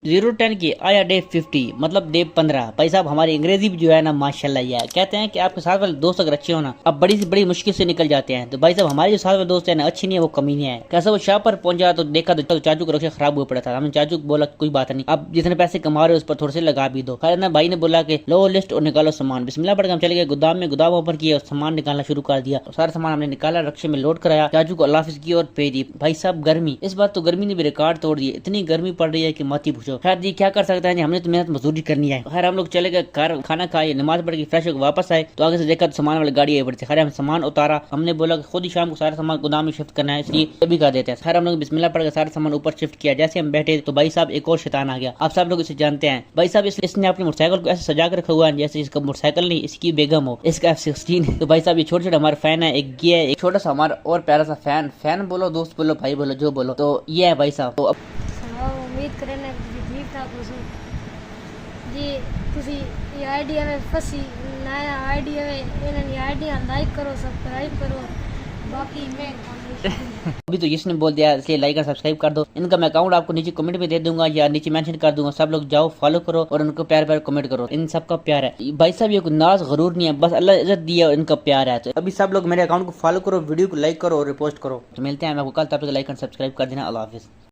010 की आया डे 50 मतलब डे 15। भाई साहब हमारी अंग्रेजी भी जो है ना माशाल्लाह ये है। कहते हैं कि आपके साथ वाले दोस्त अगर अच्छे हो ना अब बड़ी से बड़ी मुश्किल से निकल जाते हैं। तो भाई साहब हमारे जो साथ वाले दोस्त है ना अच्छी नहीं है, वो कमीने हैं। कैसे वो शाह पर पहुंचा तो देखा तो चाचू का रिक्शा खराब हुआ पड़ा था। हमने चाचू को बोला कोई बात नहीं, अब जितने पैसे कमा रहे हो उस पर थोड़े से लगा भी दो। खैर ना भाई ने बोला कि लो लिस्ट और निकालो सामान। बिस्मिल्लाह पढ़कर हम चले गए गोदाम में, गोदाम ओपन किया और सामान निकालना शुरू कर दिया। सारा सामान हमने निकाला, रिक्शे में लोड कराया, चाचू को अल्लाह हाफिज की और भेज दी। भाई साहब गर्मी, इस बार तो गर्मी ने भी रिकॉर्ड तोड़ दिए, इतनी गर्मी पड़ रही है कि मत ही पूछो। खैर जी क्या कर सकते हैं, हमने तो मेहनत मजदूरी करनी है। खैर हम लोग चले गए घर, खाना खाए, नमाज पढ़ के फ्रेश होकर वापस आए तो आगे से देखा तो सामान वाली गाड़ी आई पड़ी थी। खैर हम सामान उतारा, हमने बोला कि खुद ही शाम को सारा सामान गोदाम में शिफ्ट करना है, इसलिए अभी कर देते हैं। खैर हम लोग बिस्मिल्लाह पढ़कर सारा सामान ऊपर शिफ्ट किया। जैसे हम बैठे तो भाई साहब एक और शैतान आ गया। आप सब लोग इसे जानते हैं। भाई साहब इसने अपनी मोटरसाइकिल को ऐसे सजा कर रखा हुआ है जैसे इसका मोटरसाइकिल नहीं इसकी बेगम हो, इसका F16। तो भाई साहब ये छोटे छोटे हमारे फैन है, एक ये है, एक छोटा सा हमारा और प्यारा सा फैन, फैन बोलो दोस्त बोलो भाई बोलो जो बोलो, तो ये है भाई साहब। तो अब उम्मीद करें ठीक ठाक हो जी। तुसी ये आइडिया में फंसी नया आइडिया में इन्हें आइडिया लाइक करो सब्सक्राइब करो, बाकी मैं अभी तो इसने बोल दिया इसलिए लाइक और सब्सक्राइब कर दो। इनका मैं अकाउंट आपको नीचे कमेंट में दे दूंगा या नीचे मेंशन कर दूंगा, सब लोग जाओ फॉलो करो और उनको प्यार प्यार कमेंट करो। इन सबका प्यार है भाई साहब, ये कोई नाज गरूर नहीं है, बस अल्लाह इज्जत दिया इनका प्यार है। तो अभी सब लोग मेरे अकाउंट को फॉलो करो, वीडियो को लाइक करो और रिपोस्ट करो। तो मिलते हैं आपको कल, तब तक लाइक और सब्सक्राइब कर देना। अल्लाह हाफिज।